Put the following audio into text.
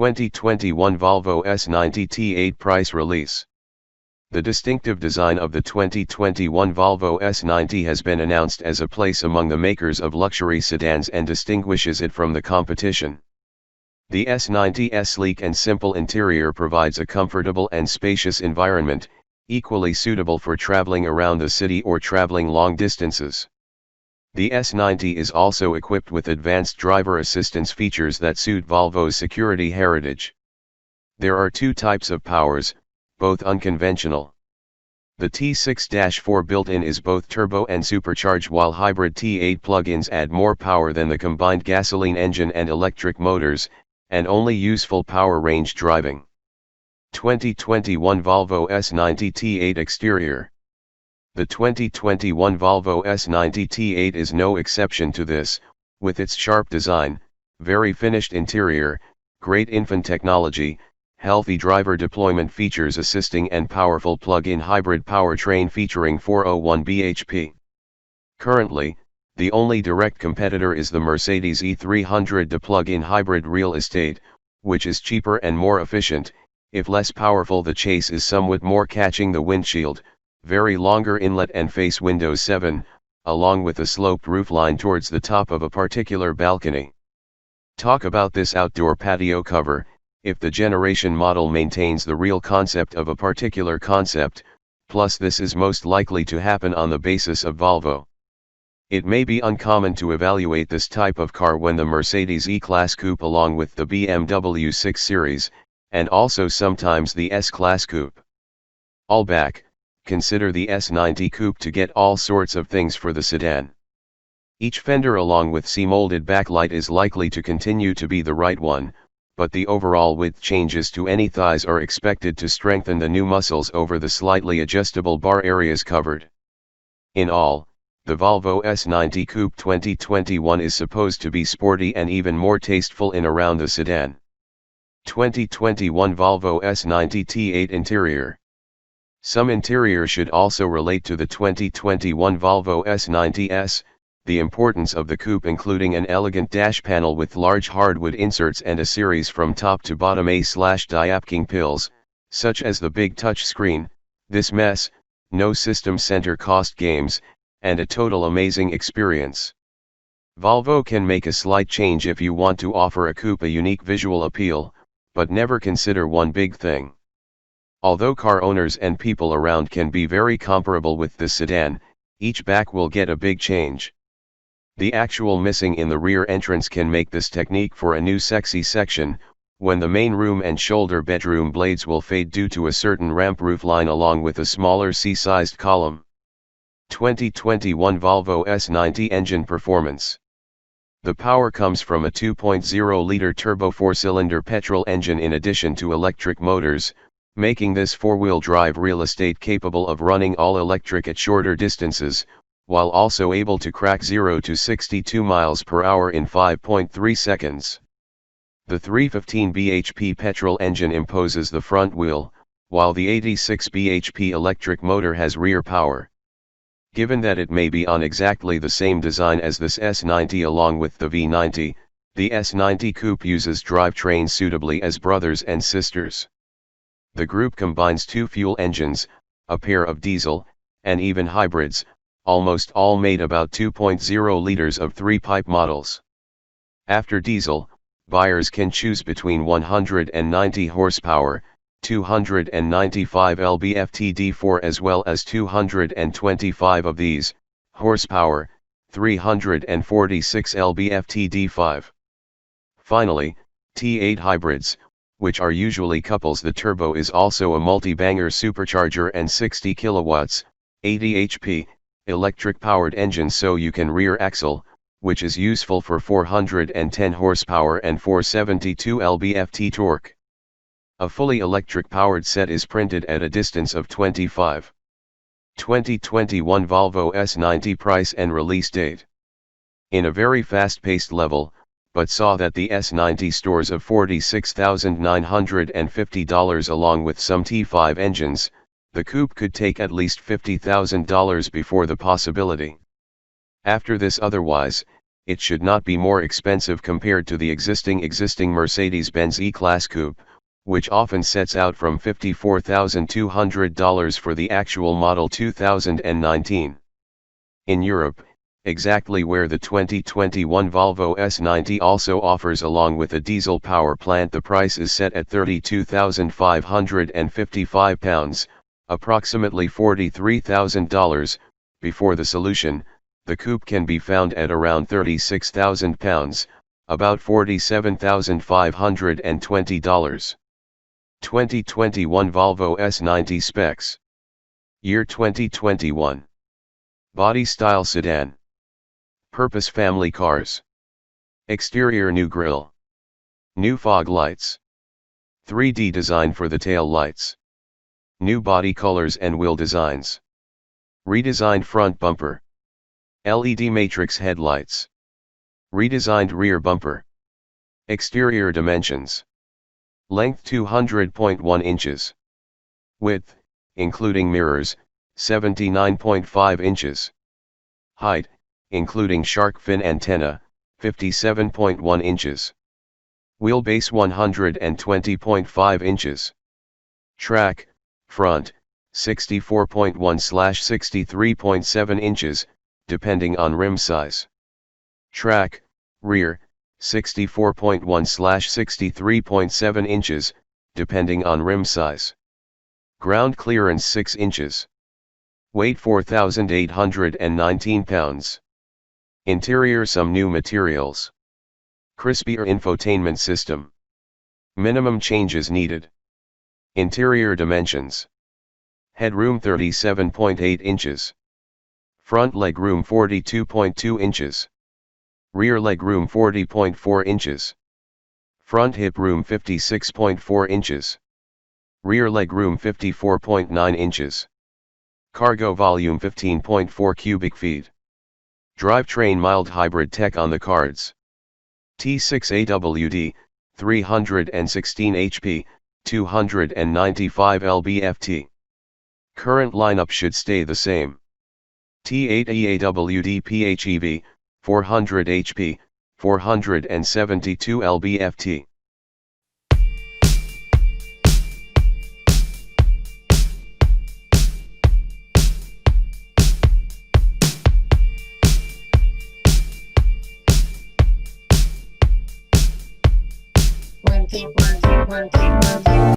2021 Volvo S90 T8 price release. The distinctive design of the 2021 Volvo S90 has been announced as a place among the makers of luxury sedans and distinguishes it from the competition. The S90's sleek and simple interior provides a comfortable and spacious environment, equally suitable for traveling around the city or traveling long distances. The S90 is also equipped with advanced driver assistance features that suit Volvo's security heritage. There are two types of powers, both unconventional. The T6-4 built-in is both turbo and supercharged, while hybrid T8 plug-ins add more power than the combined gasoline engine and electric motors, and only useful power range driving. 2021 Volvo S90 T8 exterior. The 2021 Volvo S90 T8 is no exception to this, with its sharp design, very finished interior, great infant technology, healthy driver deployment features assisting and powerful plug-in hybrid powertrain featuring 401 bhp. Currently, the only direct competitor is the Mercedes E300. The plug-in hybrid real estate, which is cheaper and more efficient, if less powerful. The chase is somewhat more, catching the windshield, very longer inlet and face windows 7, along with a sloped roofline towards the top of a particular balcony. Talk about this outdoor patio cover. If the generation model maintains the real concept of a particular concept, plus this is most likely to happen on the basis of Volvo. It may be uncommon to evaluate this type of car when the Mercedes E-Class Coupe along with the BMW 6 Series, and also sometimes the S-Class Coupe. All back, consider the S90 Coupe to get all sorts of things for the sedan. Each fender along with C-molded backlight is likely to continue to be the right one, but the overall width changes to any thighs are expected to strengthen the new muscles over the slightly adjustable bar areas covered. In all, the Volvo S90 Coupe 2021 is supposed to be sporty and even more tasteful in around the sedan. 2021 Volvo S90 T8 interior. Some interior should also relate to the 2021 Volvo S90s. The importance of the coupe, including an elegant dash panel with large hardwood inserts and a series from top to bottom A/diapking pills, such as the big touch screen, this mess, no system center cost games, and a total amazing experience. Volvo can make a slight change if you want to offer a coupe a unique visual appeal, but never consider one big thing. Although car owners and people around can be very comparable with this sedan, each back will get a big change. The actual missing in the rear entrance can make this technique for a new sexy section, when the main room and shoulder bedroom blades will fade due to a certain ramp roofline along with a smaller C-sized column. 2021 Volvo S90 engine performance. The power comes from a 2.0-liter turbo 4-cylinder petrol engine in addition to electric motors, making this four-wheel drive real estate capable of running all electric at shorter distances, while also able to crack 0 to 62 miles per hour in 5.3 seconds. The 315 bhp petrol engine imposes the front wheel, while the 86 bhp electric motor has rear power. Given that it may be on exactly the same design as this S90 along with the V90, the S90 Coupe uses drivetrains suitably as brothers and sisters. The group combines two fuel engines, a pair of diesel, and even hybrids, almost all made about 2.0 liters of three-pipe models. After diesel, buyers can choose between 190 horsepower, 295 lb-ft-D4 as well as 225 of these, horsepower, 346 lb-ft-D5. Finally, T8 hybrids, which are usually couples. The turbo is also a multi-banger supercharger and 60 kilowatts, 80 HP, electric-powered engine, so you can rear axle, which is useful for 410 horsepower and 472 lb-ft torque. A fully electric-powered set is printed at a distance of 25. 2021 Volvo S90 price and release date. In a very fast-paced level, but saw that the S90 stores of $46,950 along with some T5 engines, the coupe could take at least $50,000 before the possibility. After this otherwise, it should not be more expensive compared to the existing Mercedes-Benz E-Class Coupe, which often sets out from $54,200 for the actual model 2019. In Europe, exactly where the 2021 Volvo S90 also offers along with a diesel power plant, the price is set at £32,555, approximately $43,000. Before the solution, the coupe can be found at around £36,000, about $47,520. 2021 Volvo S90 specs. Year 2021. Body style sedan. Purpose family cars. Exterior new grille. New fog lights. 3D design for the tail lights. New body colors and wheel designs. Redesigned front bumper. LED matrix headlights. Redesigned rear bumper. Exterior dimensions. Length 200.1 inches. Width, including mirrors, 79.5 inches. Height, including shark fin antenna, 57.1 inches. Wheelbase 120.5 inches. Track, front, 64.1/63.7 inches, depending on rim size. Track, rear, 64.1/63.7 inches, depending on rim size. Ground clearance 6 inches. Weight 4,819 pounds. Interior some new materials. Crispier infotainment system. Minimum changes needed. Interior dimensions. Headroom 37.8 inches. Front legroom 42.2 inches. Rear legroom 40.4 inches. Front hip room 56.4 inches. Rear legroom 54.9 inches. Cargo volume 15.4 cubic feet. Drivetrain mild hybrid tech on the cards. T6 AWD, 316 HP, 295 lb-ft. Current lineup should stay the same. T8 EAWD PHEV, 400 HP, 472 lb-ft. One, two, one, two, one, two, one, two.